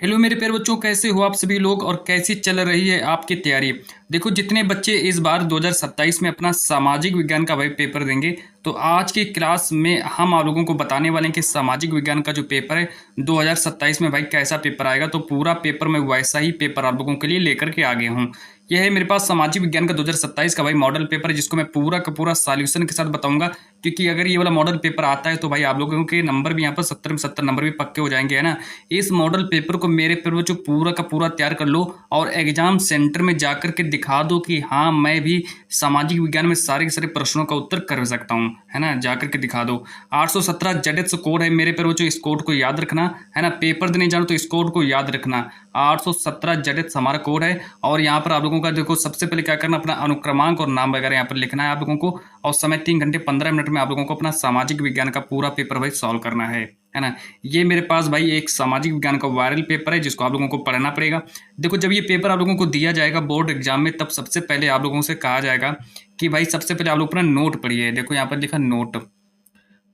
Hello मेरे प्यारे बच्चों, कैसे हो आप सभी लोग और कैसी चल रही है आपकी तैयारी। देखो, जितने बच्चे इस बार 2027 में अपना सामाजिक विज्ञान का भाई पेपर देंगे, तो आज की क्लास में हम आप लोगों को बताने वाले हैं कि सामाजिक विज्ञान का जो पेपर है 2027 में भाई कैसा पेपर आएगा। तो पूरा पेपर मैं वैसा ही पेपर आप लोगों के लिए लेकर के आ गया हूँ। यह है मेरे पास सामाजिक विज्ञान का 2027 का भाई मॉडल पेपर है, जिसको मैं पूरा का पूरा सॉल्यूशन के साथ बताऊंगा। क्योंकि अगर ये वाला मॉडल पेपर आता है तो भाई आप लोगों के नंबर भी यहाँ पर 70 में 70 नंबर भी पक्के हो जाएंगे, है ना। इस मॉडल पेपर को मेरे पेपर जो पूरा का पूरा तैयार कर लो और एग्जाम सेंटर में जाकर के दिखा दो कि हाँ, मैं भी सामाजिक विज्ञान में सारे के सारे प्रश्नों का उत्तर कर सकता हूँ, है ना। जाकर के दिखा दो। 817 जेडेट्स कोड है मेरे पेपर जो, इस कोड को याद रखना, है ना। पेपर देने जानो तो इस कोड को याद रखना। 817 जेडेट्स हमारा कोड है। और यहाँ पर आप लोगों का देखो, सबसे पहले क्या करना, अपना अनुक्रमांक और नाम वगैरह यहाँ पर लिखना है आप लोगों को। और समय 3 घंटे 15 मिनट में आप लोगों को अपना सामाजिक विज्ञान का पूरा पेपर भाई सॉल्व करना है ना। ये मेरे पास भाई एक सामाजिक विज्ञान का वायरल पेपर है, जिसको आप लोगों को पढ़ना पड़ेगा। देखो, जब ये पेपर आप लोगों को दिया जाएगा बोर्ड एग्जाम में, तब सबसे पहले आप लोगों से कहा जाएगा कि भाई सबसे पहले आप लोग अपना नोट पढ़िए। देखो यहाँ पर लिखा नोट।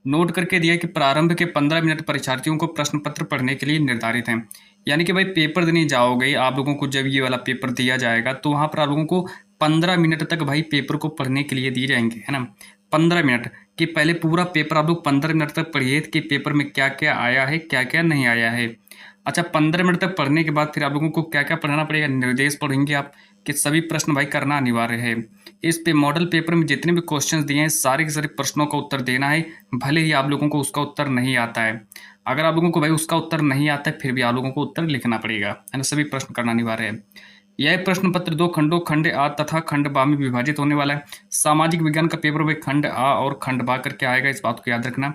नोट करके दिया कि प्रारंभ के 15 मिनट परीक्षार्थियों को प्रश्न पत्र पढ़ने के लिए निर्धारित हैं। यानी कि भाई पेपर देने जाओगे आप लोगों को, जब ये वाला पेपर दिया जाएगा तो वहाँ पर आप लोगों को 15 मिनट तक भाई पेपर को पढ़ने के लिए दिए जाएंगे, है ना। 15 मिनट कि पहले पूरा पेपर आप लोग 15 मिनट तक पढ़िए कि पेपर में क्या क्या आया है, क्या क्या नहीं आया है। अच्छा, 15 मिनट तक पढ़ने के बाद फिर आप लोगों को क्या क्या पढ़ना पड़ेगा, निर्देश पढ़ेंगे आप कि सभी प्रश्न भाई करना अनिवार्य है। इस पे मॉडल पेपर में जितने भी क्वेश्चंस दिए हैं, सारे के सारे प्रश्नों का उत्तर देना है, भले ही आप लोगों को उसका उत्तर नहीं आता है। अगर आप लोगों को भाई उसका उत्तर नहीं आता है, फिर भी आप लोगों को उत्तर लिखना पड़ेगा, है ना। सभी प्रश्न करना अनिवार्य है। यह प्रश्न पत्र 2 खंडों, खंड आ तथा खंड बा में विभाजित होने वाला है। सामाजिक विज्ञान का पेपर भाई खंड आ और खंड बा करके आएगा, इस बात को याद रखना।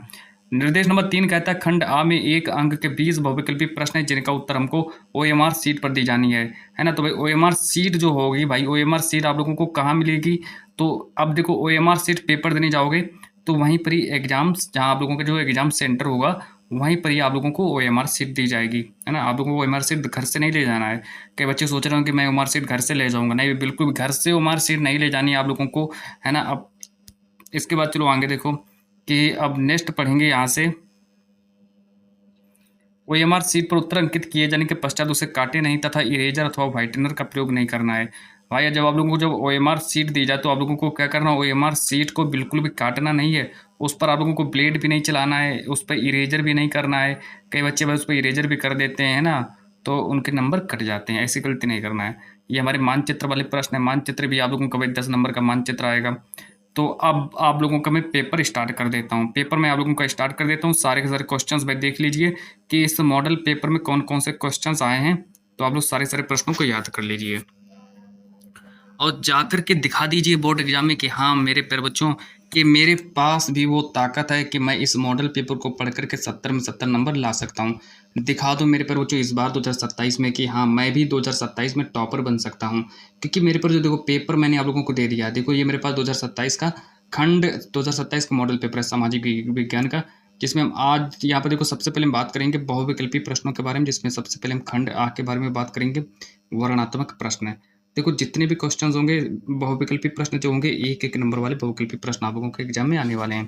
निर्देश नंबर 3 कहता है, खंड आ में एक अंक के 20 बहुविकल्पी प्रश्न है, जिनका उत्तर हमको ओएमआर सीट पर दी जानी है ना। तो भाई ओएमआर सीट जो होगी भाई, ओएमआर सीट आप लोगों को कहाँ मिलेगी, तो अब देखो ओएमआर सीट पेपर देने जाओगे तो वहीं पर ही एग्जाम्स, जहाँ आप लोगों का जो एग्जाम सेंटर होगा वहीं पर ही आप लोगों को ओएमआर सीट दी जाएगी, है ना। आप लोगों को ओएमआर सीट घर से नहीं ले जाना है। कई बच्चे सोच रहे हो कि मैं ओएमआर सीट घर से ले जाऊंगा, नहीं, बिल्कुल भी घर से ओएमआर सीट नहीं ले जानी है आप लोगों को, है ना। अब इसके बाद चलो आगे देखो कि अब नेक्स्ट पढ़ेंगे यहाँ से। ओएमआर सीट पर उत्तर अंकित किए जाने के पश्चात उसे काटे नहीं तथा इरेजर अथवा व्हाइटनर का प्रयोग नहीं करना है। भाई जब आप लोगों को जब ओएमआर सीट दी जाए तो आप लोगों को क्या करना है, ओएमआर सीट को बिल्कुल भी काटना नहीं है। उस पर आप लोगों को ब्लेड भी नहीं चलाना है, उस पर इरेजर भी नहीं करना है। कई बच्चे भाई उस पर इरेजर भी कर देते हैं ना, तो उनके नंबर कट जाते हैं। ऐसी गलती नहीं करना है। ये हमारे मानचित्र वाले प्रश्न है। मानचित्र भी आप लोगों को भाई 10 नंबर का मानचित्र आएगा। तो अब आप लोगों का मैं पेपर स्टार्ट कर देता हूँ। पेपर मैं आप लोगों का स्टार्ट कर देता हूँ। सारे के सारे क्वेश्चंस भाई देख लीजिए कि इस मॉडल पेपर में कौन कौन से क्वेश्चंस आए हैं। तो आप लोग सारे सारे प्रश्नों को याद कर लीजिए और जाकर के दिखा दीजिए बोर्ड एग्जाम में कि हाँ मेरे प्यारे बच्चों, कि मेरे पास भी वो ताकत है कि मैं इस मॉडल पेपर को पढ़ करके 70 में 70 नंबर ला सकता हूँ। दिखा दो मेरे प्यारे बच्चों इस बार 2027 में कि हाँ, मैं भी 2027 में टॉपर बन सकता हूँ। क्योंकि मेरे पर जो देखो पेपर मैंने आप लोगों को दे दिया। देखो ये मेरे पास 2027 का खंड 2027 का मॉडल पेपर है सामाजिक विज्ञान का, जिसमें हम आज यहाँ पर देखो सबसे पहले हम बात करेंगे बहुविकल्पी प्रश्नों के बारे में, जिसमें सबसे पहले हम खंड आ के बारे में बात करेंगे। वर्णनात्मक प्रश्न है। देखो जितने भी क्वेश्चंस होंगे बहुविकल्पी प्रश्न जो होंगे, एक एक नंबर वाले बहुविकल्पी प्रश्न आप लोगों के एग्जाम में आने वाले हैं।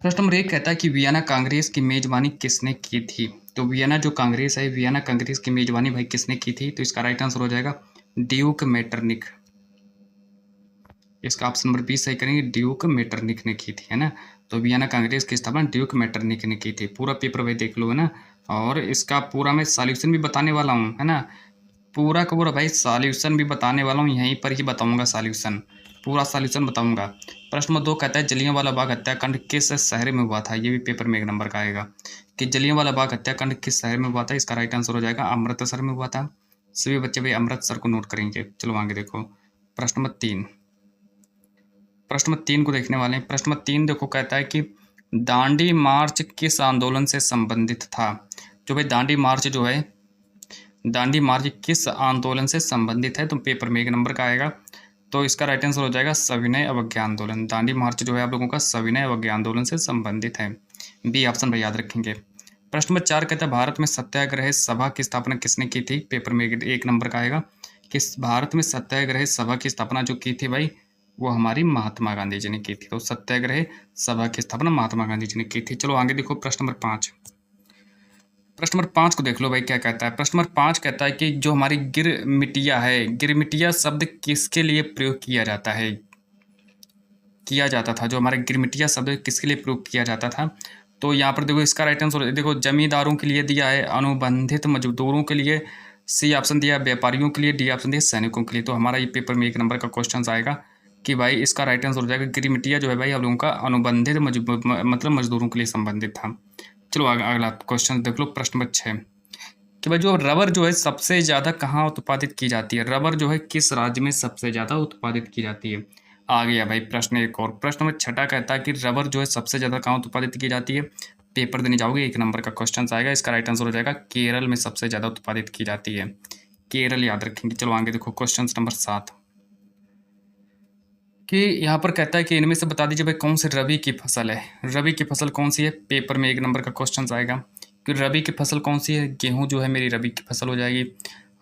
प्रश्न नंबर 1 कहता है कि वियना कांग्रेस की मेजबानी किसने की थी। तो वियना जो कांग्रेस है, वियना कांग्रेस की मेजबानी भाई किसने की थी, तो इसका राइट आंसर हो जाएगा ड्यूक मेटरनिक। इसका ऑप्शन नंबर 20 सही करेंगे, ड्यूक मेटरनिक ने की थी, है ना। तो वियना कांग्रेस की स्थापना ड्यूक मेटरनिक ने की थी। पूरा पेपर भाई देख लो, है ना। और इसका पूरा मैं सॉल्यूशन भी बताने वाला हूँ, है ना। पूरा का पूरा भाई सॉल्यूशन भी बताने वाला हूँ, यहीं पर ही बताऊंगा सॉल्यूशन, पूरा सॉल्यूशन बताऊंगा। प्रश्न नंबर 2 कहता है जलियांवाला बाग हत्याकांड किस शहर में हुआ था। ये भी पेपर में 1 नंबर का आएगा कि जलियांवाला बाग हत्याकांड किस शहर में हुआ था। इसका राइट आंसर हो जाएगा अमृतसर में हुआ था। सभी बच्चे भाई अमृतसर को नोट करेंगे। चलो आगे देखो प्रश्न नंबर 3। प्रश्न नंबर 3 को देखने वाले हैं। प्रश्न नंबर 3 देखो कहता है कि दांडी मार्च किस आंदोलन से संबंधित था। जो भाई दांडी मार्च जो है, दांडी मार्च किस आंदोलन से संबंधित है, तो पेपर में 1 नंबर का आएगा। तो इसका राइट आंसर हो जाएगा सविनय अवज्ञा आंदोलन। दांडी मार्च जो है आप लोगों का सविनय अवज्ञा आंदोलन से संबंधित है। बी ऑप्शन भाई याद रखेंगे। प्रश्न नंबर 4 कहता है भारत में सत्याग्रह सभा की स्थापना किसने की थी। पेपर में 1 नंबर का आएगा कि भारत में सत्याग्रह सभा की स्थापना जो की थी भाई, वो हमारी महात्मा गांधी जी ने की थी। तो सत्याग्रह सभा की स्थापना महात्मा गांधी जी ने की थी। चलो आगे देखो प्रश्न नंबर 5। प्रश्न नंबर 5 को देख लो भाई क्या कहता है। प्रश्न नंबर 5 कहता है कि जो हमारी गिरमिटिया है, गिरमिटिया शब्द किसके लिए प्रयोग किया जाता है? किया जाता था, जो हमारा गिरमिटिया शब्द है किसके लिए प्रयोग किया जाता था? तो यहाँ पर देखो इसका राइट आंसर देखो जमींदारों के लिए दिया है, अनुबंधित मजदूरों के लिए सी ऑप्शन दिया, व्यापारियों के लिए डी ऑप्शन दिया, सैनिकों के लिए। तो हमारा ये पेपर में 1 नंबर का क्वेश्चन आएगा कि भाई इसका राइट आंसर हो जाएगा गिरमिटिया जो है भाई हम लोगों का अनुबंधित मतलब मजदूरों के लिए संबंधित था। चलो अगला क्वेश्चन देख लो। प्रश्न नंबर 6 कि भाई जो रबर जो है सबसे ज़्यादा कहाँ उत्पादित की जाती है? रबर जो है किस राज्य में सबसे ज़्यादा उत्पादित की जाती है? आ गया भाई प्रश्न एक और। प्रश्न नंबर 6 कहता है कि रबर जो है सबसे ज़्यादा कहाँ उत्पादित की जाती है? पेपर देने जाओगे 1 नंबर का क्वेश्चन आएगा, इसका राइट आंसर हो जाएगा केरल में सबसे ज़्यादा उत्पादित की जाती है। केरल याद रखेंगे। चलो आगे देखो क्वेश्चन नंबर 7 कि यहाँ पर कहता है कि इनमें से बता दीजिए भाई कौन सी रबी की फसल है? रबी की फसल कौन सी है? पेपर में 1 नंबर का क्वेश्चन आएगा कि रबी की फसल कौन सी है? गेहूं जो है मेरी रबी की फसल हो जाएगी।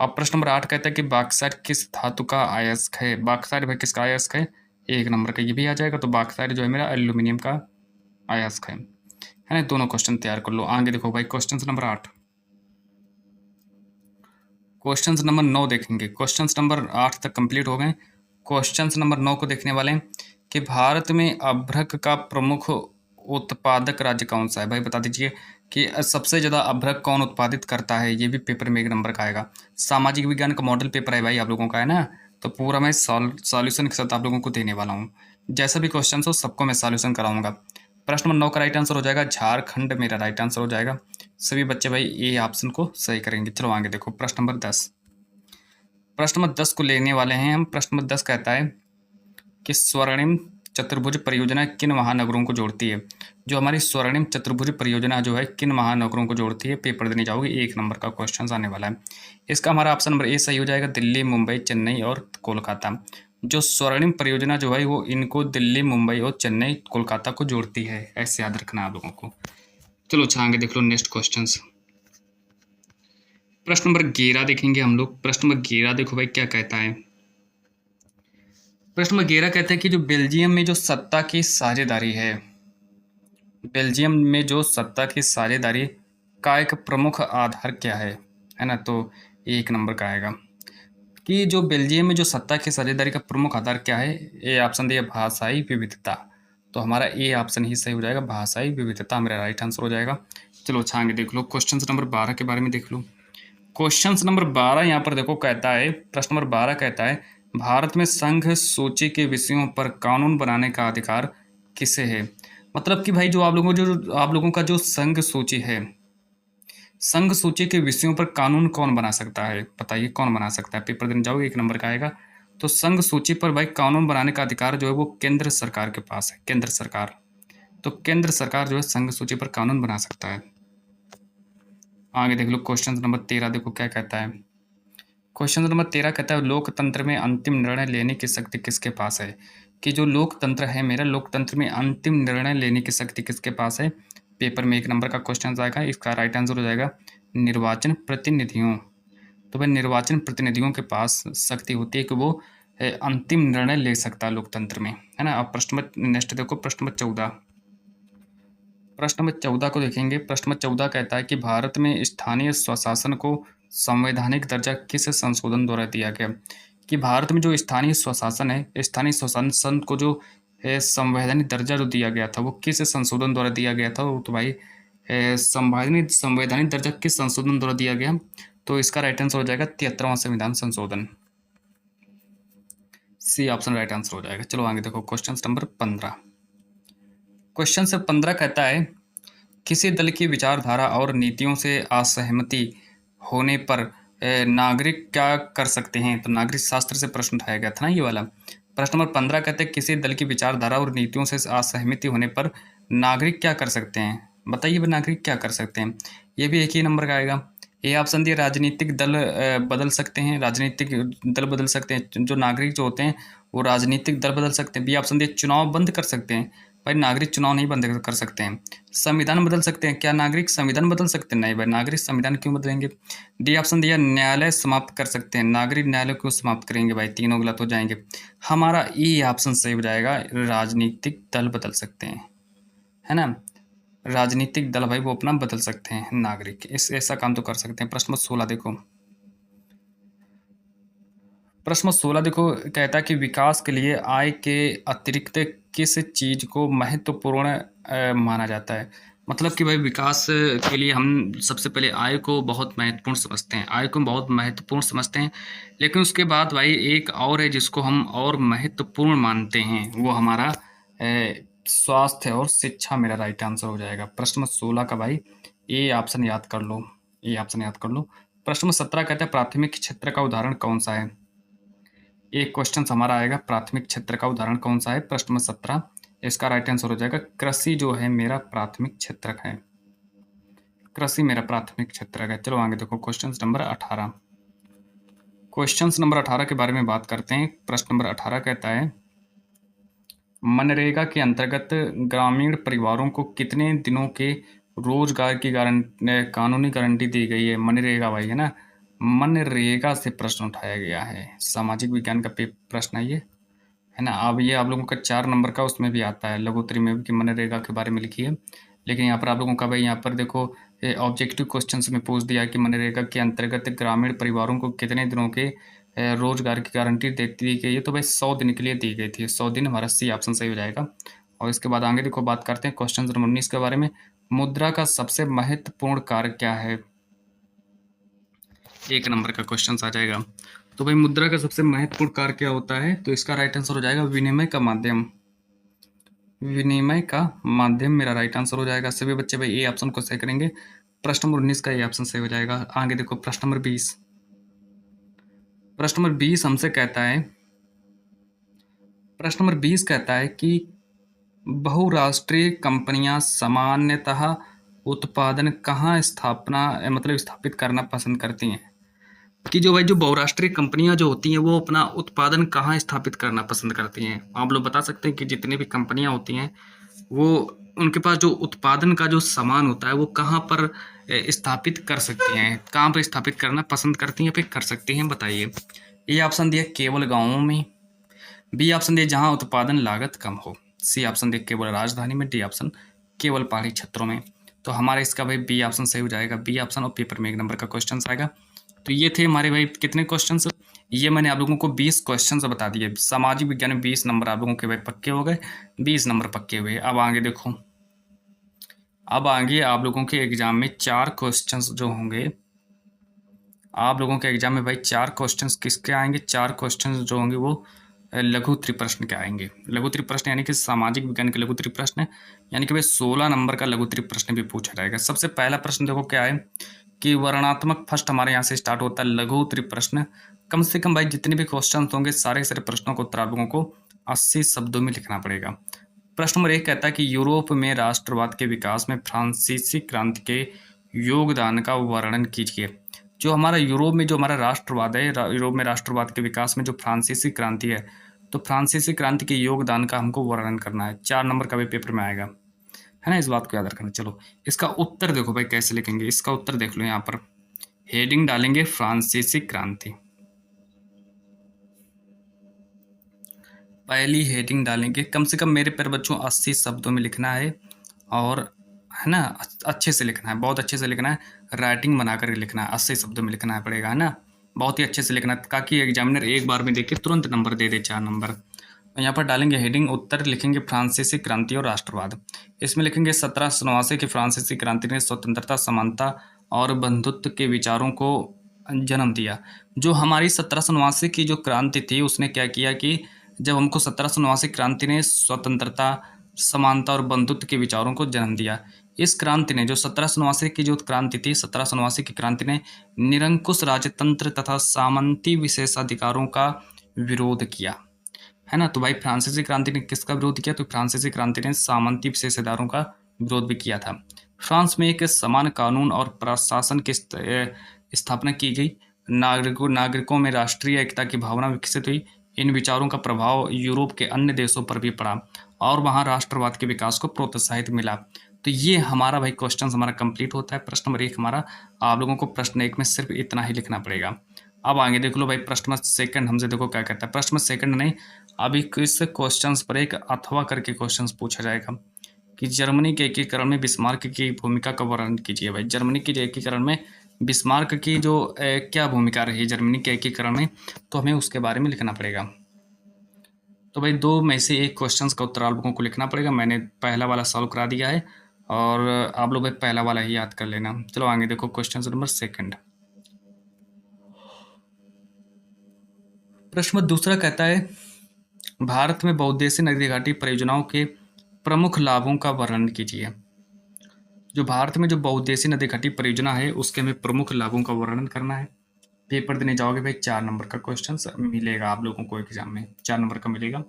अब प्रश्न नंबर 8 कहता है कि बॉक्साइट किस धातु का अयस्क है? बॉक्साइट भाई किसका अयस्क है? 1 नंबर का ये भी आ जाएगा। तो बॉक्साइट जो है मेरा एल्यूमिनियम का अयस्क है ना। दोनों क्वेश्चन तैयार कर लो। आगे देखो भाई क्वेश्चन नंबर 8। क्वेश्चन नंबर 9 देखेंगे। क्वेश्चन नंबर 8 तक कंप्लीट हो गए। क्वेश्चन नंबर 9 को देखने वाले हैं कि भारत में अभ्रक का प्रमुख उत्पादक राज्य कौन सा है? भाई बता दीजिए कि सबसे ज़्यादा अभ्रक कौन उत्पादित करता है? ये भी पेपर में 1 नंबर का आएगा। सामाजिक विज्ञान का मॉडल पेपर है भाई आप लोगों का, है ना। तो पूरा मैं सॉल्यूशन के साथ आप लोगों को देने वाला हूँ। जैसा भी क्वेश्चन हो सबको मैं सॉल्यूशन कराऊंगा। प्रश्न नंबर 9 का राइट आंसर हो जाएगा झारखंड, मेरा राइट आंसर हो जाएगा। सभी बच्चे भाई ए ऑप्शन को सही करेंगे। चलो आगे देखो प्रश्न नंबर 10। प्रश्न नंबर 10 को लेने वाले हैं हम। प्रश्न नंबर 10 कहता है कि स्वर्णिम चतुर्भुज परियोजना किन महानगरों को जोड़ती है? जो हमारी स्वर्णिम चतुर्भुज परियोजना जो है किन महानगरों को जोड़ती है? पेपर देने जाओगे 1 नंबर का क्वेश्चन आने वाला है। इसका हमारा ऑप्शन नंबर ए सही हो जाएगा, दिल्ली, मुंबई, चेन्नई और कोलकाता। जो स्वर्णिम परियोजना जो है वो इनको दिल्ली, मुंबई और चेन्नई, कोलकाता को जोड़ती है, ऐसे याद रखना है आप लोगों को। चलो अच्छा आगे देख लो नेक्स्ट क्वेश्चन। प्रश्न नंबर 11 देखेंगे हम लोग। प्रश्न नंबर 11 देखो भाई क्या कहता है। प्रश्न नंबर 11 कहता है कि जो बेल्जियम में जो सत्ता की साझेदारी है, बेल्जियम में जो सत्ता की साझेदारी का एक प्रमुख आधार क्या है ना। तो 1 नंबर का आएगा कि जो बेल्जियम में जो सत्ता की साझेदारी का प्रमुख आधार क्या है? ए ऑप्शन दिया भाषाई विविधता। तो हमारा ए ऑप्शन ही सही हो जाएगा, भाषाई विविधता मेरा राइट आंसर हो जाएगा। चलो अच्छा आगे देख लो क्वेश्चन नंबर 12 के बारे में देख लो। क्वेश्चन नंबर 12 यहाँ पर देखो कहता है, प्रश्न नंबर 12 कहता है भारत में संघ सूची के विषयों पर कानून बनाने का अधिकार किसे है? मतलब कि भाई जो आप लोगों का जो संघ सूची है, संघ सूची के विषयों पर कानून कौन बना सकता है? बताइए कौन बना सकता है? पेपर देने जाओगे 1 नंबर का आएगा। तो संघ सूची पर भाई कानून बनाने का अधिकार जो है वो केंद्र सरकार के पास है, केंद्र सरकार। तो केंद्र सरकार जो है संघ सूची पर कानून बना सकता है। आगे देख लो क्वेश्चन नंबर 13 देखो क्या कहता है। क्वेश्चन नंबर 13 कहता है लोकतंत्र में अंतिम निर्णय लेने की शक्ति किसके पास है? कि जो लोकतंत्र है मेरा, लोकतंत्र में अंतिम निर्णय लेने की शक्ति किसके पास है? पेपर में 1 नंबर का क्वेश्चन आएगा, इसका राइट आंसर हो जाएगा निर्वाचन प्रतिनिधियों। तो भाई निर्वाचन प्रतिनिधियों के पास शक्ति होती है कि वो अंतिम निर्णय ले सकता है लोकतंत्र में, है ना। अब प्रश्न नंबर नेक्स्ट देखो प्रश्न नंबर 14। प्रश्न नंबर 14 को देखेंगे। प्रश्न नंबर 14 कहता है कि भारत में स्थानीय स्वशासन को संवैधानिक दर्जा किस संशोधन द्वारा दिया गया? कि भारत में जो स्थानीय स्वशासन है, स्थानीय स्वशासन को जो संवैधानिक दर्जा जो दिया गया था वो किस संशोधन द्वारा दिया गया था? वो तो भाई संवैधानिक संवैधानिक दर्जा किस संशोधन द्वारा दिया गया? तो इसका राइट आंसर हो जाएगा 73वां संविधान संशोधन। सी ऑप्शन राइट आंसर हो जाएगा। चलो आगे देखो क्वेश्चन नंबर 15। क्वेश्चन से 15 कहता है किसी दल की विचारधारा और नीतियों से असहमति होने पर नागरिक क्या कर सकते हैं? तो नागरिक शास्त्र से प्रश्न उठाया गया था ना ये वाला। प्रश्न नंबर 15 कहते हैं किसी दल की विचारधारा और नीतियों से असहमति होने पर नागरिक क्या कर सकते हैं? बताइए भाई नागरिक क्या कर सकते हैं? ये भी 1 ही नंबर का आएगा। ए ऑप्शन दिया राजनीतिक दल बदल सकते हैं, राजनीतिक दल बदल सकते हैं। जो नागरिक जो होते हैं वो राजनीतिक दल बदल सकते हैं। बी ऑप्शन दिया चुनाव बंद कर सकते हैं। भाई नागरिक चुनाव नहीं बंद कर सकते हैं। संविधान बदल सकते हैं। क्या नागरिक संविधान बदल सकते हैं? नहीं भाई, नागरिक संविधान क्यों बदलेंगे। डी ऑप्शन दिया न्यायालय समाप्त कर सकते हैं। नागरिक न्यायालय क्यों समाप्त करेंगे भाई, तीनों गलत हो जाएंगे। हमारा ई ऑप्शन सही हो जाएगा, राजनीतिक दल बदल सकते हैं, है ना। राजनीतिक दल भाई वो अपना बदल सकते हैं, नागरिक इस ऐसा काम तो कर सकते हैं। प्रश्न नंबर 16 देखो, प्रश्न 16 देखो, कहता है कि विकास के लिए आय के अतिरिक्त किस चीज को महत्वपूर्ण माना जाता है। मतलब कि भाई विकास के लिए हम सबसे पहले आय को बहुत महत्वपूर्ण समझते हैं, आय को बहुत महत्वपूर्ण समझते हैं, लेकिन उसके बाद भाई एक और है जिसको हम और महत्वपूर्ण मानते हैं, वो हमारा स्वास्थ्य और शिक्षा मेरा राइट आंसर हो जाएगा। प्रश्न नंबर 16 का भाई ये ऑप्शन याद कर लो, ये ऑप्शन याद कर लो। प्रश्न नंबर 17 कहता है प्राथमिक क्षेत्र का उदाहरण कौन सा है। एक क्वेश्चन हमारा आएगा, प्राथमिक क्षेत्र का उदाहरण कौन सा है। प्रश्न नंबर 17 इसका राइट आंसर हो जाएगा कृषि जो है मेरा प्राथमिक क्षेत्र है, कृषि मेरा प्राथमिक क्षेत्र है। चलो आगे देखो क्वेश्चन नंबर 18, क्वेश्चन नंबर 18 के बारे में बात करते हैं। प्रश्न नंबर 18 कहता है मनरेगा के अंतर्गत ग्रामीण परिवारों को कितने दिनों के रोजगार की कानूनी गारंटी दी गई है। मनरेगा भाई है ना, मनरेगा से प्रश्न उठाया गया है, सामाजिक विज्ञान का प्रश्न है ये, है ना। अब ये आप लोगों का 4 नंबर का उसमें भी आता है, लघुत्तरी में भी, कि मनरेगा के बारे में लिखी है। लेकिन यहाँ पर आप लोगों का भाई यहाँ पर देखो ऑब्जेक्टिव क्वेश्चन में पूछ दिया कि मनरेगा के अंतर्गत ग्रामीण परिवारों को कितने दिनों के रोजगार की गारंटी दी गई है। तो भाई 100 दिन के लिए दी गई थी, 100 दिन हमारा सी ऑप्शन सही हो जाएगा। और इसके बाद आगे देखो बात करते हैं क्वेश्चन नंबर 19 के बारे में, मुद्रा का सबसे महत्वपूर्ण कार्य क्या है। 1 नंबर का क्वेश्चन आ जाएगा। तो भाई मुद्रा का सबसे महत्वपूर्ण कार्य क्या होता है, तो इसका राइट आंसर हो जाएगा विनिमय का माध्यम, विनिमय का माध्यम मेरा राइट आंसर हो जाएगा। सभी बच्चे भाई ए ऑप्शन को सही करेंगे, प्रश्न नंबर 19 का ये ऑप्शन सही हो जाएगा। आगे देखो प्रश्न नंबर 20, प्रश्न नंबर 20 हमसे कहता है, प्रश्न नंबर 20 कहता है कि बहुराष्ट्रीय कंपनियां सामान्यतः उत्पादन कहाँ मतलब स्थापित करना पसंद करती हैं। कि जो भाई जो बहुराष्ट्रीय कंपनियां जो होती हैं वो अपना उत्पादन कहाँ स्थापित करना पसंद करती हैं। आप लोग बता सकते हैं कि जितनी भी कंपनियां होती हैं वो उनके पास जो उत्पादन का जो सामान होता है वो कहाँ पर स्थापित कर सकती हैं, कहाँ पर स्थापित करना पसंद करती हैं, फिर कर सकती हैं, बताइए। ए ऑप्शन दिया केवल गाँवों में, बी ऑप्शन दिया जहाँ उत्पादन लागत कम हो, सी ऑप्शन दिया केवल राजधानी में, डी ऑप्शन केवल पहाड़ी क्षेत्रों में। तो हमारा इसका भाई बी ऑप्शन सही हो जाएगा, बी ऑप्शन, और पेपर में 1 नंबर का क्वेश्चन आएगा। तो ये थे हमारे भाई कितने क्वेश्चंस, ये मैंने आप लोगों को 20 क्वेश्चंस बता दिए। सामाजिक विज्ञान में 20 नंबर आप लोगों के भाई पक्के हो गए, 20 नंबर पक्के हुए। अब आगे देखो, अब आगे आप लोगों के एग्जाम में 4 क्वेश्चंस जो होंगे, आप लोगों के एग्जाम में भाई 4 क्वेश्चंस किसके आएंगे, 4 क्वेश्चंस जो होंगे वो लघु उत्तरीय प्रश्न के आएंगे। लघु उत्तरीय प्रश्न यानी कि सामाजिक विज्ञान के लघु उत्तरीय प्रश्न, यानी कि भाई 16 नंबर का लघु उत्तरीय प्रश्न भी पूछा जाएगा। सबसे पहला प्रश्न देखो क्या है कि वर्णात्मक फर्स्ट हमारे यहाँ से स्टार्ट होता है लघु उत्तरीय प्रश्न। कम से कम भाई जितने भी क्वेश्चन होंगे सारे सारे प्रश्नों को उत्तर आप लोगों को 80 शब्दों में लिखना पड़ेगा। प्रश्न नंबर 1 कहता है कि यूरोप में राष्ट्रवाद के विकास में फ्रांसीसी क्रांति के योगदान का वर्णन कीजिए। जो हमारा यूरोप में जो हमारा राष्ट्रवाद है, यूरोप में राष्ट्रवाद के विकास में जो फ्रांसीसी क्रांति है, तो फ्रांसीसी क्रांति के योगदान का हमको वर्णन करना है। 4 नंबर का भी पेपर में आएगा, है ना, इस बात को याद रखना। चलो इसका उत्तर देखो भाई कैसे लिखेंगे, इसका उत्तर देख लो। यहाँ पर हेडिंग डालेंगे फ्रांसीसी क्रांति, पहली हेडिंग डालेंगे। कम से कम मेरे प्यारे बच्चों 80 शब्दों में लिखना है, और है ना अच्छे से लिखना है, बहुत अच्छे से लिखना है, राइटिंग बना कर लिखना है, 80 शब्दों में लिखना है पड़ेगा, है ना, बहुत ही अच्छे से लिखना है ताकि एग्जामिनर एक बार में देख के तुरंत नंबर दे दे, 4 नंबर। यहाँ पर डालेंगे हेडिंग, उत्तर लिखेंगे फ्रांसीसी क्रांति और राष्ट्रवाद। इसमें लिखेंगे 1789 की फ्रांसीसी क्रांति ने स्वतंत्रता, समानता और बंधुत्व के विचारों को जन्म दिया। जो हमारी 1789 की जो क्रांति थी उसने क्या किया कि जब हमको 1789 क्रांति ने स्वतंत्रता, समानता और बंधुत्व के विचारों को जन्म दिया। इस क्रांति ने जो 1789 की जो क्रांति थी, 1789 की क्रांति ने निरंकुश राजतंत्र तथा सामंती विशेषाधिकारों का विरोध किया, है ना। तो भाई फ्रांसीसी क्रांति ने किसका विरोध किया, तो फ्रांसीसी क्रांति ने सामंती विशेषाधिकारों का विरोध भी किया था। फ्रांस में एक समान कानून और प्रशासन की स्थापना की गई। नागरिकों में राष्ट्रीय एकता की भावना विकसित हुई। इन विचारों का प्रभाव यूरोप के अन्य देशों पर भी पड़ा और वहाँ राष्ट्रवाद के विकास को प्रोत्साहित मिला। तो ये हमारा भाई क्वेश्चन हमारा कंप्लीट होता है। प्रश्न नंबर 1 हमारा, आप लोगों को प्रश्न 1 में सिर्फ इतना ही लिखना पड़ेगा। अब आगे देख लो भाई प्रश्न नंबर 2 हमसे देखो क्या कहता है। प्रश्न नंबर 2 नहीं, अभी किस क्वेश्चंस पर एक अथवा करके क्वेश्चंस पूछा जाएगा। कि जर्मनी के एकीकरण में बिस्मार्क की भूमिका का वर्णन कीजिए भाई। जर्मनी के एकीकरण में बिस्मार्क की जो क्या भूमिका रही जर्मनी के एकीकरण में, तो हमें उसके बारे में लिखना पड़ेगा। तो भाई 2 में से 1 क्वेश्चंस का उत्तर आप लोगों को लिखना पड़ेगा। मैंने पहला वाला सॉल्व करा दिया है और आप लोग भाई पहला वाला ही याद कर लेना। चलो आगे देखो क्वेश्चन नंबर 2। प्रश्न दूसरा कहता है, भारत में बहुउद्देशीय नदी घाटी परियोजनाओं के प्रमुख लाभों का वर्णन कीजिए। जो भारत में जो बहुउद्देशीय नदी घाटी परियोजना है उसके हमें प्रमुख लाभों का वर्णन करना है। पेपर देने जाओगे भाई 4 नंबर का क्वेश्चन मिलेगा आप लोगों को एग्जाम में, 4 नंबर का मिलेगा।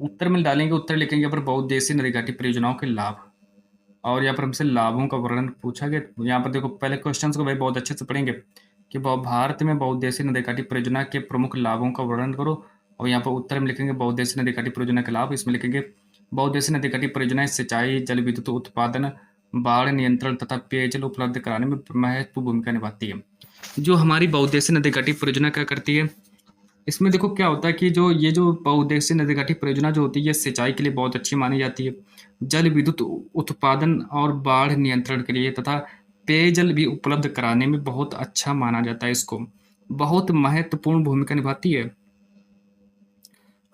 उत्तर में डालेंगे, उत्तर लिखेंगे यहाँ पर बहुउद्देशीय नदी घाटी परियोजनाओं के लाभ, और यहाँ पर हमसे लाभों का वर्णन पूछा गया। यहाँ पर देखो पहले क्वेश्चन को भाई बहुत अच्छे से पढ़ेंगे कि भारत में बहुउद्देशीय नदी घाटी परियोजना के प्रमुख लाभों का वर्णन करो, और यहाँ पर उत्तर में लिखेंगे बहुउद्देशीय नदी घाटी परियोजना के लाभ। इसमें लिखेंगे बहुउद्देशीय नदी घाटी परियोजनाएं सिंचाई, जल विद्युत उत्पादन, बाढ़ नियंत्रण तथा पेयजल उपलब्ध कराने में महत्वपूर्ण भूमिका निभाती है। जो हमारी बहुउद्देशीय नदी घाटी परियोजना क्या करती है, इसमें देखो क्या होता है कि जो ये जो बहुउद्देशीय नदी घाटी परियोजना जो होती है ये सिंचाई के लिए बहुत अच्छी मानी जाती है, जल विद्युत उत्पादन और बाढ़ नियंत्रण के लिए तथा पेयजल भी उपलब्ध कराने में बहुत अच्छा माना जाता है। इसको बहुत महत्वपूर्ण भूमिका निभाती है।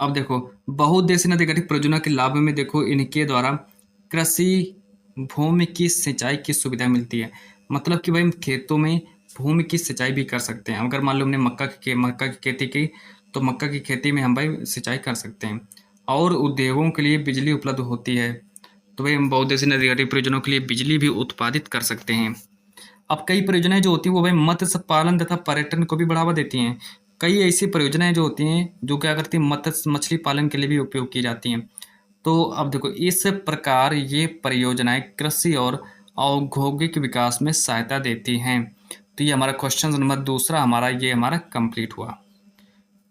अब देखो बहुउद्देशीय नदी घाटी परियोजना के लाभ में देखो इनके द्वारा कृषि भूमि की सिंचाई की सुविधा मिलती है। मतलब कि भाई खेतों में भूमि की सिंचाई भी कर सकते हैं। अगर मान लो हमने मक्का की खेती की तो मक्का की खेती में हम भाई सिंचाई कर सकते हैं। और उद्योगों के लिए बिजली उपलब्ध होती है, तो भाई हम बहुउद्देशीय नदी घाटी परियोजनाओं के लिए बिजली भी उत्पादित कर सकते हैं। अब कई परियोजनाएं जो होती हैं वो भाई मत्स्य पालन तथा पर्यटन को भी बढ़ावा देती हैं। कई ऐसी परियोजनाएं जो होती हैं जो क्या करती हैं मत्स्य मछली पालन के लिए भी उपयोग की जाती हैं। तो अब देखो इस प्रकार ये परियोजनाएं कृषि और औद्योगिक विकास में सहायता देती हैं। तो ये हमारा क्वेश्चन नंबर दूसरा हमारा कंप्लीट हुआ।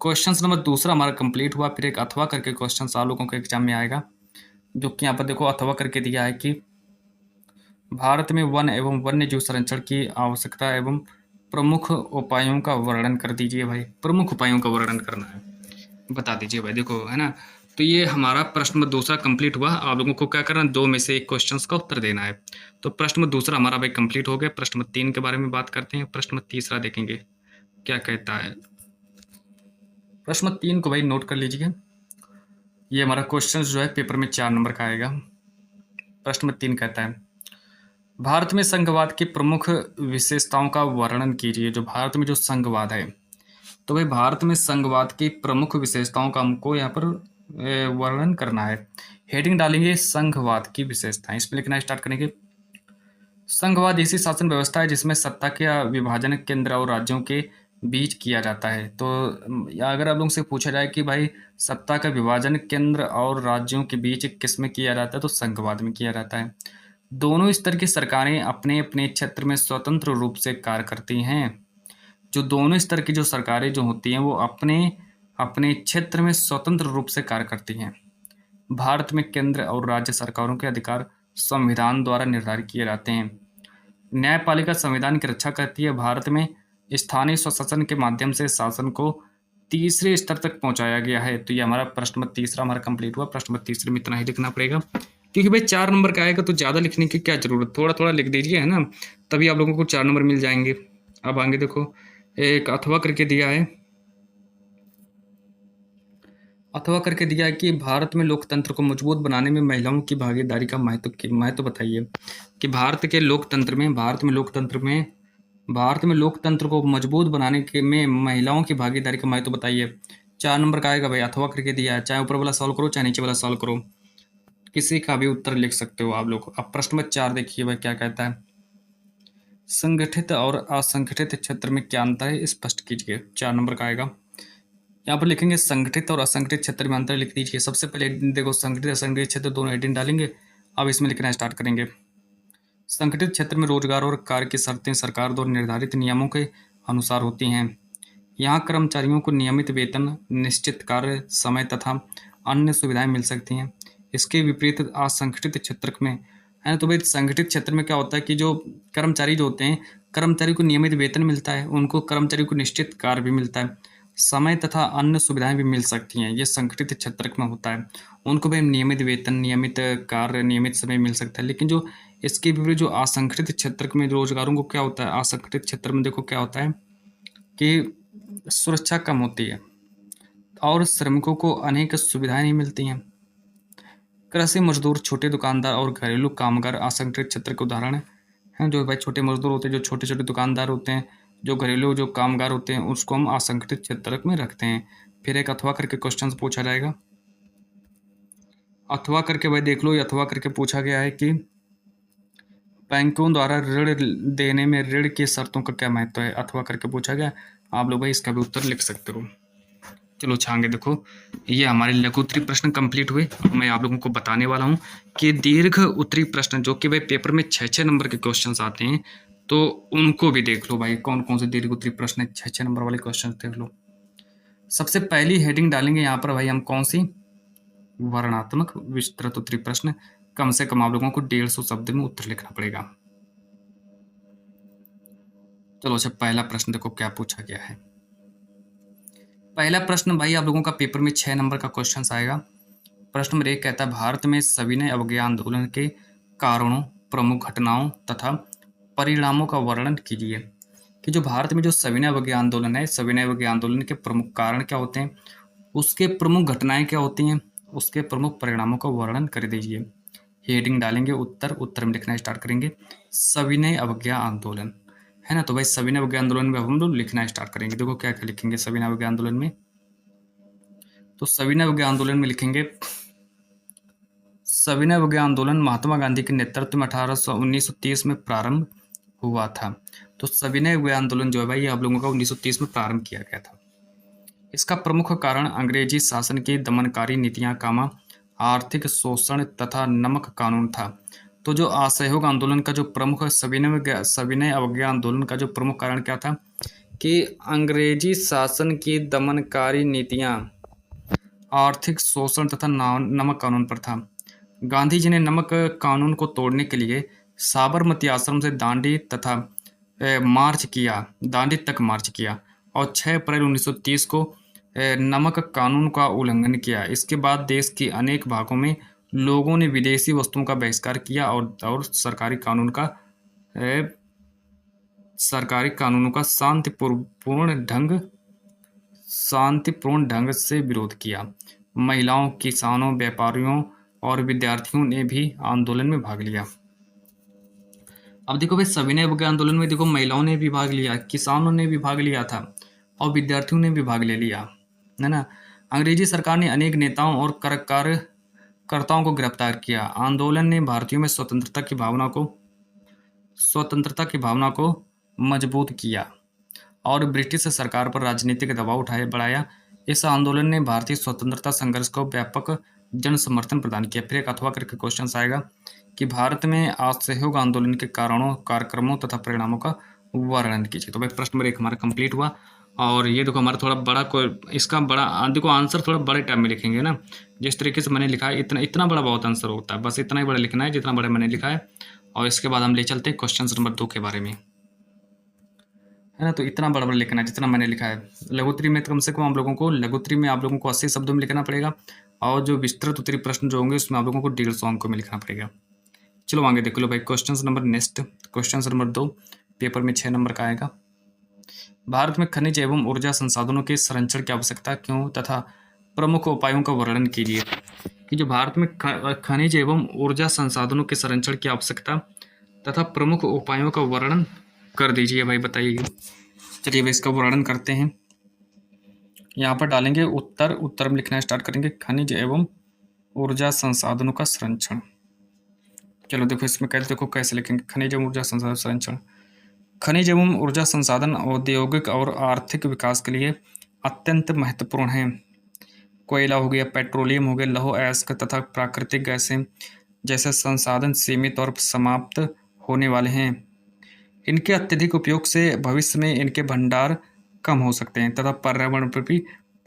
क्वेश्चन नंबर दूसरा हमारा कंप्लीट हुआ। फिर एक अथवा करके क्वेश्चन आप लोगों के एग्जाम में आएगा, जो कि यहाँ पर देखो अथवा करके दिया है कि भारत में वन एवं वन्य जीव संरक्षण की आवश्यकता एवं प्रमुख उपायों का वर्णन कर दीजिए भाई। प्रमुख उपायों का वर्णन करना है, बता दीजिए भाई। देखो है ना, तो ये हमारा प्रश्न नंबर दूसरा कंप्लीट हुआ। आप लोगों को क्या करना है, 2 में से 1 क्वेश्चन का उत्तर देना है। तो प्रश्न नंबर दूसरा हमारा भाई कंप्लीट हो गया। प्रश्न नंबर 3 के बारे में बात करते हैं। प्रश्न नंबर तीसरा देखेंगे क्या कहता है। प्रश्न नंबर 3 को भाई नोट कर लीजिए। ये हमारा क्वेश्चन जो है पेपर में 4 नंबर का आएगा। प्रश्न नंबर 3 कहता है, भारत में संघवाद की प्रमुख विशेषताओं का वर्णन कीजिए। जो भारत में जो संघवाद है, तो भाई भारत में संघवाद की प्रमुख विशेषताओं का हमको यहाँ पर वर्णन करना है। हेडिंग डालेंगे संघवाद की विशेषताएं, इसमें लिखना स्टार्ट करेंगे। संघवाद ऐसी शासन व्यवस्था है जिसमें सत्ता का विभाजन केंद्र और राज्यों के बीच किया जाता है। तो अगर आप लोगों से पूछा जाए कि भाई सत्ता का विभाजन केंद्र और राज्यों के बीच किस में किया जाता है, तो संघवाद में किया जाता है। दोनों स्तर की सरकारें अपने अपने क्षेत्र में स्वतंत्र रूप से कार्य करती हैं। जो दोनों स्तर की जो सरकारें जो होती हैं वो अपने अपने क्षेत्र में स्वतंत्र रूप से कार्य करती हैं। भारत में केंद्र और राज्य सरकारों के अधिकार संविधान द्वारा निर्धारित किए जाते हैं। न्यायपालिका संविधान की रक्षा करती है। भारत में स्थानीय स्वशासन के माध्यम से शासन को तीसरे स्तर तक पहुंचाया गया है। तो ये हमारा प्रश्न नंबर तीसरा हमारा कंप्लीट हुआ। प्रश्न नंबर तीसरे में इतना ही लिखना पड़ेगा, क्योंकि भाई 4 नंबर का आएगा तो ज़्यादा लिखने की क्या जरूरत, थोड़ा थोड़ा लिख दीजिए, है ना, तभी आप लोगों को 4 नंबर मिल जाएंगे। अब आगे देखो एक अथवा करके दिया है। अथवा करके दिया है कि भारत में लोकतंत्र को मजबूत बनाने में महिलाओं की भागीदारी का महत्व बताइए। कि भारत में लोकतंत्र को मजबूत बनाने के में महिलाओं की भागीदारी का महत्व बताइए। 4 नंबर का आएगा भाई, अथवा करके दिया है। चाहे ऊपर वाला सॉल्व करो चाहे नीचे वाला सॉल्व करो, किसी का भी उत्तर लिख सकते हो आप लोग। अब प्रश्न नंबर 4 देखिए भाई क्या कहता है। संगठित और असंगठित क्षेत्र में क्या अंतर है, स्पष्ट कीजिए। 4 नंबर का आएगा। यहाँ पर लिखेंगे संगठित और असंगठित क्षेत्र में अंतर लिख दीजिए। सबसे पहले देखो संगठित असंगठित क्षेत्र दोनों हेडिंग डालेंगे। अब इसमें लिखना स्टार्ट करेंगे। संगठित क्षेत्र में रोजगार और कार्य की शर्तें सरकार द्वारा निर्धारित नियमों के अनुसार होती हैं। यहाँ कर्मचारियों को नियमित वेतन, निश्चित कार्य समय तथा अन्य सुविधाएं मिल सकती हैं। इसके विपरीत असंगठित क्षेत्र में है ना, तो भाई संगठित क्षेत्र में क्या होता है कि जो कर्मचारी जो होते हैं, कर्मचारी को नियमित वेतन मिलता है, उनको कर्मचारी को निश्चित कार्य भी मिलता है, समय तथा अन्य सुविधाएं भी मिल सकती हैं। ये संगठित क्षेत्र में होता है। उनको भी नियमित वेतन, नियमित कार्य, नियमित समय मिल सकता है। लेकिन जो इसके विपरीत जो असंगठित क्षेत्र में रोजगारों को क्या होता है, असंगठित क्षेत्र में देखो क्या होता है कि सुरक्षा कम होती है और श्रमिकों को अनेक सुविधाएं नहीं मिलती हैं। कृषि मजदूर, छोटे दुकानदार और घरेलू कामगार असंगठित क्षेत्र के उदाहरण हैं। जो भाई छोटे मजदूर होते हैं, जो छोटे छोटे दुकानदार होते हैं, जो घरेलू जो कामगार होते हैं, उसको हम असंगठित क्षेत्र में रखते हैं। फिर एक अथवा करके क्वेश्चन पूछा जाएगा। अथवा करके भाई देख लो, अथवा करके पूछा गया है कि बैंकों द्वारा ऋण देने में ऋण की शर्तों का क्या महत्व है। अथवा करके पूछा गया। आप लोग भाई इसका भी उत्तर लिख सकते हो। चलो छांगे देखो, ये हमारे लघु उत्तरीय प्रश्न कंप्लीट हुए। मैं आप लोगों को बताने वाला हूँ कि दीर्घ उत्तरीय प्रश्न जो कि भाई पेपर में 6-6 नंबर के क्वेश्चंस आते हैं, तो उनको भी देख लो भाई, कौन कौन से दीर्घ उत्तरीय प्रश्न 6-6 नंबर वाले क्वेश्चन देख लो। सबसे पहली हेडिंग डालेंगे यहाँ पर भाई हम कौन सी, वर्णनात्मक विस्तृत उत्तरीय प्रश्न। कम से कम आप लोगों को 150 शब्द में उत्तर लिखना पड़ेगा। चलो अच्छा, पहला प्रश्न देखो क्या पूछा गया है। पहला प्रश्न भाई आप लोगों का पेपर में 6 नंबर का क्वेश्चन आएगा। प्रश्न नंबर 1 कहता है, भारत में सविनय अवज्ञा आंदोलन के कारणों, प्रमुख घटनाओं तथा परिणामों का वर्णन कीजिए। कि जो भारत में जो सविनय अवज्ञा आंदोलन है, सविनय अवज्ञा आंदोलन के प्रमुख कारण क्या होते हैं, उसके प्रमुख घटनाएं क्या होती हैं, उसके प्रमुख परिणामों का वर्णन कर दीजिए। हेडिंग डालेंगे उत्तर, उत्तर में लिखना स्टार्ट करेंगे सविनय अवज्ञा आंदोलन, है ना। तो भाई सविनय अवज्ञा आंदोलन में हम लोग लिखना स्टार्ट करेंगे। देखो क्या क्या लिखेंगे सविनय अवज्ञा आंदोलन में। तो सविनय अवज्ञा आंदोलन में लिखेंगे, सविनय अवज्ञा आंदोलन महात्मा गांधी के नेतृत्व में 1930 में प्रारंभ हुआ था। तो सविनय अवज्ञा आंदोलन जो है भाई आप लोगों का 1930 में प्रारंभ किया गया था। इसका प्रमुख कारण अंग्रेजी शासन की दमनकारी नीतियां, कामा आर्थिक शोषण तथा नमक कानून था। तो जो असहयोग आंदोलन का जो प्रमुख सविनय अवज्ञा आंदोलन का जो प्रमुख कारण क्या था कि अंग्रेजी शासन की दमनकारी नीतियां, आर्थिक शोषण तथा नमक कानून पर था। गांधी जी ने नमक कानून को तोड़ने के लिए साबरमती आश्रम से दांडी तक मार्च किया और 6 अप्रैल 1930 को नमक कानून का उल्लंघन किया। इसके बाद देश के अनेक भागों में लोगों ने विदेशी वस्तुओं का बहिष्कार किया और सरकारी कानूनों का शांतिपूर्ण ढंग से विरोध किया। महिलाओं, किसानों, व्यापारियों और विद्यार्थियों ने भी आंदोलन में भाग लिया। अब देखो भाई सविनय अवज्ञा आंदोलन में देखो महिलाओं ने भी भाग लिया, किसानों ने भी भाग लिया था और विद्यार्थियों ने भी भाग ले लिया, है ना। अंग्रेजी सरकार ने अनेक नेताओं और कार्यकर्ताओं को गिरफ्तार किया। आंदोलन ने भारतीयों में स्वतंत्रता की भावना को मजबूत किया और ब्रिटिश सरकार पर राजनीतिक दबाव बढ़ाया। इस आंदोलन ने भारतीय स्वतंत्रता संघर्ष को व्यापक जन समर्थन प्रदान किया। फिर एक अथवा करके क्वेश्चन आएगा कि भारत में असहयोग आंदोलन के कारणों, कार्यक्रमों तथा परिणामों का वर्णन कीजिए। तो भाई प्रश्न नंबर 1 हमारा कंप्लीट हुआ। और ये देखो हमारा थोड़ा बड़ा, इसका बड़ा देखो आंसर थोड़ा बड़े टाइम में लिखेंगे ना, जिस तरीके से मैंने लिखा है इतना बड़ा बहुत आंसर होता है, बस इतना ही बड़ा लिखना है जितना बड़ा मैंने लिखा है। और इसके बाद हम ले चलते हैं क्वेश्चन नंबर 2 के बारे में, है ना। तो इतना बड़ा बड़ा लिखना है जितना मैंने लिखा है। लघुत्तरी में कम से कम आप लोगों को, लघुत्तरी में आप लोगों को 80 शब्दों में लिखना पड़ेगा और जो विस्तृत उत्तरीय प्रश्न जो होंगे उसमें आप लोगों को 150 अंक में लिखना पड़ेगा। चलो आगे देख लो भाई क्वेश्चन नंबर 2 पेपर में 6 नंबर का आएगा। भारत में खनिज एवं ऊर्जा संसाधनों के संरक्षण की आवश्यकता क्यों तथा प्रमुख उपायों का वर्णन कीजिए। कि जो भारत में खनिज एवं ऊर्जा संसाधनों के संरक्षण की आवश्यकता तथा प्रमुख उपायों का वर्णन कर दीजिए भाई, बताइए। चलिए भाई इसका वर्णन करते हैं। यहाँ पर डालेंगे उत्तर में लिखना स्टार्ट करेंगे खनिज एवं ऊर्जा संसाधनों का संरक्षण। चलो देखो इसमें देखो कैसे लिखेंगे खनिज एवं ऊर्जा संसाधन संरक्षण। खनिज एवं ऊर्जा संसाधन औद्योगिक और आर्थिक विकास के लिए अत्यंत महत्वपूर्ण है। कोयला हो गया, पेट्रोलियम हो गया, लौह अयस्क तथा प्राकृतिक गैसें जैसे संसाधन सीमित और समाप्त होने वाले हैं। इनके अत्यधिक उपयोग से भविष्य में इनके भंडार कम हो सकते हैं तथा पर्यावरण पर भी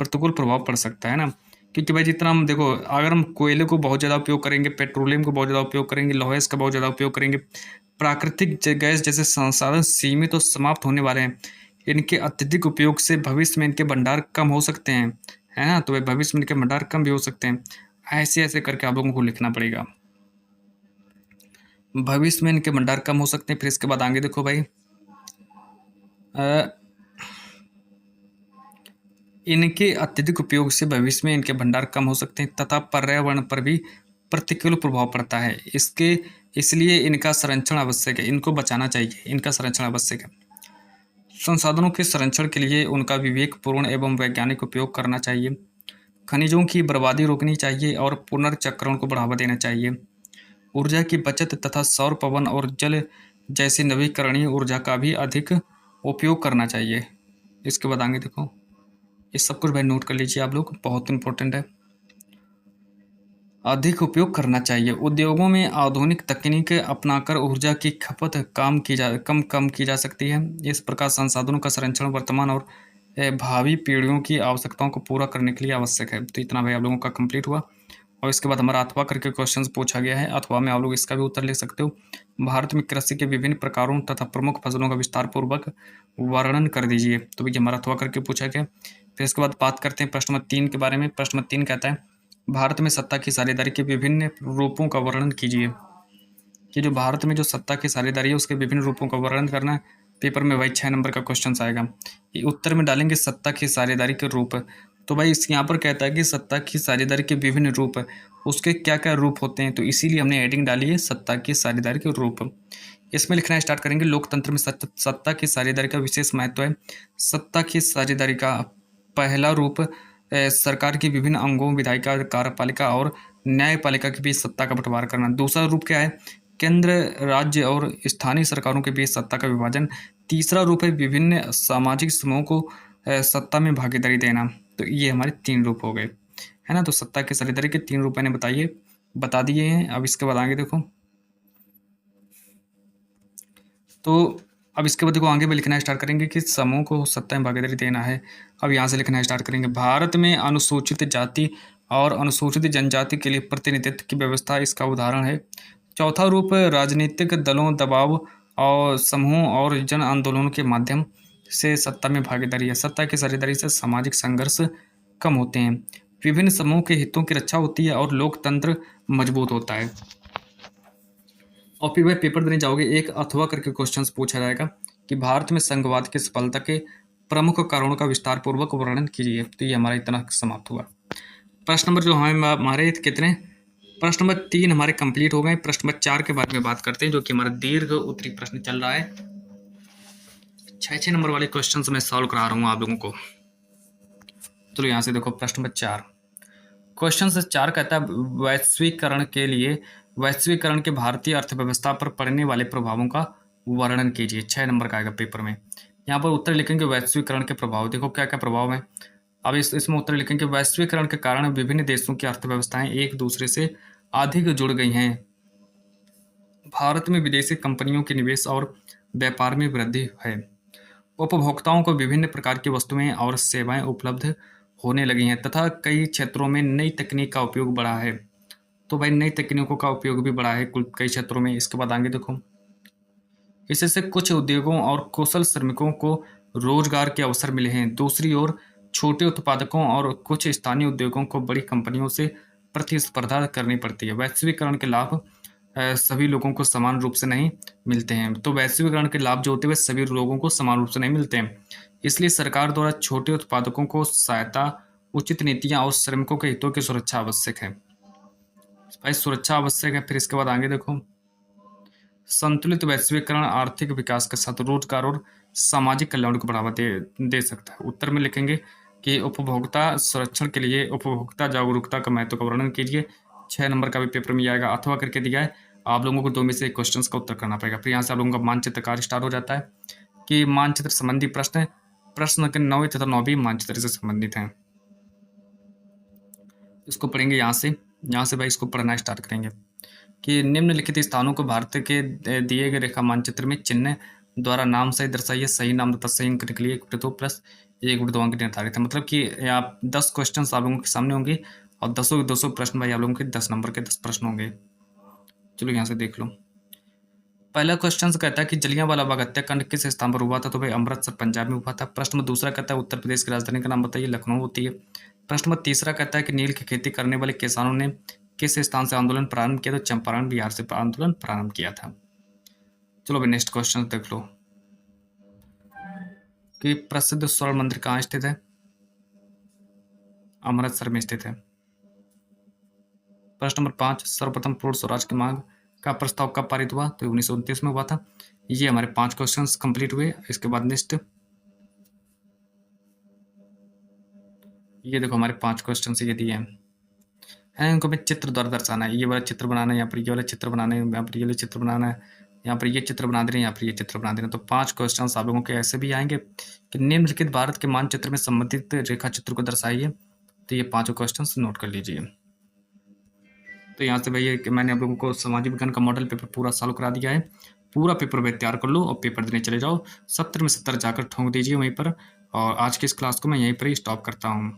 प्रतिकूल प्रभाव पड़ सकता है ना। क्योंकि भाई जितना हम देखो, अगर हम कोयले को बहुत ज़्यादा उपयोग करेंगे, पेट्रोलियम को बहुत ज़्यादा उपयोग करेंगे, लौह अयस्क का बहुत ज़्यादा उपयोग करेंगे, प्राकृतिक गैस जैसे संसाधन सीमित और समाप्त होने वाले हैं, इनके अत्यधिक उपयोग से भविष्य में इनके भंडार कम हो सकते हैं, है ना? तो भाई भविष्य में इनके भंडार कम भी हो सकते हैं। ऐसे-ऐसे करके आप लोगों को लिखना पड़ेगा। भविष्य में इनके भंडार कम हो सकते हैं। फिर इसके बाद आगे देखो भाई, अ, इनके अत्यधिक उपयोग से भविष्य में इनके भंडार कम हो सकते हैं तथा पर्यावरण पर भी प्रतिकूल प्रभाव पड़ता है। इसलिए इनका संरक्षण आवश्यक है। इनको बचाना चाहिए, इनका संरक्षण आवश्यक है। संसाधनों के संरक्षण के लिए उनका विवेकपूर्ण एवं वैज्ञानिक उपयोग करना चाहिए। खनिजों की बर्बादी रोकनी चाहिए और पुनर्चक्रण को बढ़ावा देना चाहिए। ऊर्जा की बचत तथा सौर, पवन और जल जैसी नवीकरणीय ऊर्जा का भी अधिक उपयोग करना चाहिए। इसके बाद आगे देखो, ये सब कुछ भाई नोट कर लीजिए आप लोग, बहुत इंपॉर्टेंट है। अधिक उपयोग करना चाहिए। उद्योगों में आधुनिक तकनीक अपनाकर ऊर्जा की खपत कम की जा सकती है। इस प्रकार संसाधनों का संरक्षण वर्तमान और भावी पीढ़ियों की आवश्यकताओं को पूरा करने के लिए आवश्यक है। तो इतना भाई आप लोगों का कंप्लीट हुआ। और इसके बाद हमारा अथवा करके क्वेश्चन पूछा गया है। अथवा में आप लोग इसका भी उत्तर लिख सकते हो। भारत में कृषि के विभिन्न प्रकारों तथा प्रमुख फसलों का विस्तार पूर्वक वर्णन कर दीजिए। तो भैया हमारा अथवा करके पूछा गया। फिर इसके बाद बात करते हैं प्रश्न नंबर 3 के बारे में। प्रश्न नंबर 3 कहता है, भारत में सत्ता की साझेदारी के विभिन्न रूपों का वर्णन कीजिए। कि जो भारत में जो सत्ता की साझेदारी है उसके विभिन्न रूपों का वर्णन करना है। पेपर में भाई 6 नंबर का क्वेश्चन आएगा। ये उत्तर में डालेंगे सत्ता की साझेदारी के रूप। तो भाई इस यहाँ पर कहता है कि सत्ता की साझेदारी के विभिन्न रूप, उसके क्या क्या रूप होते हैं, तो इसीलिए हमने हेडिंग डाली है सत्ता की साझेदारी के रूप। इसमें लिखना स्टार्ट करेंगे, लोकतंत्र में सत्ता की साझेदारी का विशेष महत्व है। सत्ता की साझेदारी का पहला रूप सरकार के विभिन्न अंगों, विधायिका, कार्यपालिका और न्यायपालिका के बीच सत्ता का बंटवारा करना। दूसरा रूप क्या है, केंद्र, राज्य और स्थानीय सरकारों के बीच सत्ता का विभाजन। तीसरा रूप है विभिन्न सामाजिक समूहों को सत्ता में भागीदारी देना। तो ये हमारे 3 रूप हो गए, है ना। तो सत्ता की साझेदारी के 3 रूप मैंने बता दिए हैं। अब इसके बाद आगे देखो, तो अब इसके बाद देखो आगे भी लिखना स्टार्ट करेंगे कि समूह को सत्ता में भागीदारी देना है। अब यहाँ से लिखना स्टार्ट करेंगे, भारत में अनुसूचित जाति और अनुसूचित जनजाति के लिए प्रतिनिधित्व की व्यवस्था इसका उदाहरण है। चौथा रूप, राजनीतिक दलों, दबाव और समूह और जन आंदोलनों के माध्यम से सत्ता में भागीदारी है। सत्ता की साझेदारी से सामाजिक संघर्ष कम होते हैं, विभिन्न समूहों के हितों की रक्षा होती है और लोकतंत्र मजबूत होता है। और फिर वह पेपर देने जाओगे, एक अथवा करके क्वेश्चन पूछा जाएगा कि भारत में संघवाद की सफलता के प्रमुख कारणों का विस्तार पूर्वक वर्णन कीजिए। तो ये हमारा इतना समाप्त हुआ। प्रश्न नंबर जो हमारे कितने, प्रश्न नंबर 3 हमारे कंप्लीट हो गए। प्रश्न नंबर 4 के बारे में बात करते हैं, जो कि हमारा दीर्घ उत्तरी प्रश्न चल रहा है। 6 नंबर वाले क्वेश्चन मैं सॉल्व करा रहा हूँ आप लोगों को। चलो यहाँ से देखो, प्रश्न नंबर 4, क्वेश्चन 4 कहता है, वैश्वीकरण के भारतीय अर्थव्यवस्था पर पड़ने वाले प्रभावों का वर्णन कीजिए। 6 नंबर का आएगा पेपर में। यहाँ पर उत्तर लिखेंगे वैश्वीकरण के प्रभाव। देखो क्या क्या प्रभाव है। अब इसमें उत्तर लिखेंगे, वैश्वीकरण के कारण विभिन्न देशों की अर्थव्यवस्थाएं एक दूसरे से अधिक जुड़ गई हैं। भारत में विदेशी कंपनियों के निवेश और व्यापार में वृद्धि है। उपभोक्ताओं को विभिन्न प्रकार की वस्तुएं और सेवाएं उपलब्ध होने लगी हैं तथा कई क्षेत्रों में नई तकनीक का उपयोग बढ़ा है। तो भाई नई तकनीकों का उपयोग भी बढ़ा है कई क्षेत्रों में। इसके बाद आगे देखो, इससे कुछ उद्योगों और कुशल श्रमिकों को रोजगार के अवसर मिले हैं। दूसरी ओर छोटे उत्पादकों और कुछ स्थानीय उद्योगों को बड़ी कंपनियों से प्रतिस्पर्धा करनी पड़ती है। वैश्वीकरण के लाभ सभी लोगों को समान रूप से नहीं मिलते हैं। तो वैश्वीकरण के लाभ जो होते हैं सभी लोगों को समान रूप से नहीं मिलते हैं। इसलिए सरकार द्वारा छोटे उत्पादकों को सहायता, उचित नीतियां और श्रमिकों के हितों की सुरक्षा आवश्यक है। भाई सुरक्षा आवश्यक है। फिर इसके बाद आगे देखो, संतुलित वैश्वीकरण आर्थिक विकास के साथ रोजगार और सामाजिक कल्याण को बढ़ावा दे सकता है। उत्तर में लिखेंगे कि उपभोक्ता संरक्षण के लिए उपभोक्ता जागरूकता का महत्व का वर्णन कीजिए। 6 नंबर का भी पेपर में आएगा, अथवा करके दिया है। आप लोगों को 2 में से 1 क्वेश्चन का उत्तर करना पड़ेगा। फिर यहाँ से आप लोगों का मानचित्र कार्य स्टार्ट हो जाता है कि मानचित्र संबंधी प्रश्न के 9वीं तथा 9वीं मानचित्र से संबंधित हैं। इसको पढ़ेंगे यहाँ से भाई इसको पढ़ना स्टार्ट करेंगे कि निम्नलिखित स्थानों को भारत के दिए गए रेखा मानचित्र में चिन्ह द्वारा नाम सही दर्शाइए। सही नाम तथा सही अंक के लिए 1/2 प्लस 1/2 अंक निर्धारित है। मतलब कि आप 10 क्वेश्चन आप लोगों के सामने होंगे और 200 प्रश्न भाई आप लोगों के 10 नंबर के 10 प्रश्न होंगे। चलो यहाँ से देख लो। पहला क्वेश्चन कहता है कि जलियांवाला बाग हत्याकांड किस स्थान पर हुआ था? तो भाई अमृतसर पंजाब में हुआ था। प्रश्न नंबर दूसरा कहता है उत्तर प्रदेश की राजधानी का नाम बताइए, लखनऊ होती है। प्रश्न नंबर तीसरा कहता है कि नील की खेती करने वाले किसानों ने किस स्थान से आंदोलन प्रारंभ किया? तो चंपारण बिहार से आंदोलन प्रारंभ किया था। चलो भाई नेक्स्ट क्वेश्चन देख लो कि प्रसिद्ध स्वर्ण मंदिर कहाँ स्थित है? अमृतसर में स्थित है। प्रश्न नंबर 5 सर्वप्रथम पूर्ण स्वराज की मांग का प्रस्ताव कब पारित हुआ? तो 1929 में हुआ था। ये हमारे 5 क्वेश्चंस कंप्लीट हुए। इसके बाद नेक्स्ट ये देखो हमारे 5 क्वेश्चंस ये दिए हैं। इनको हमें चित्र द्वारा दर्शाना है। ये वाला चित्र बनाना है, यहाँ पर ये वाला चित्र बनाना है, यहाँ पर ये वाला चित्र बनाना है, यहाँ पर ये चित्र बना दे रहे हैं, यहाँ पर ये चित्र बना दे रहे हैं। तो 5 क्वेश्चंस आप लोगों के ऐसे भी आएंगे कि निम्नलिखित भारत के मानचित्र में संबंधित रेखा चित्र को दर्शाइए। तो ये 5 क्वेश्चंस नोट कर लीजिए। तो यहाँ से भैया कि मैंने आप लोगों को सामाजिक विज्ञान का मॉडल पेपर पूरा सॉल्व करा दिया है। पूरा पेपर भाई तैयार कर लो और पेपर देने चले जाओ। 70 में 70 जाकर ठोंक दीजिए वहीं पर। और आज की इस क्लास को मैं यहीं पर ही स्टॉप करता हूँ।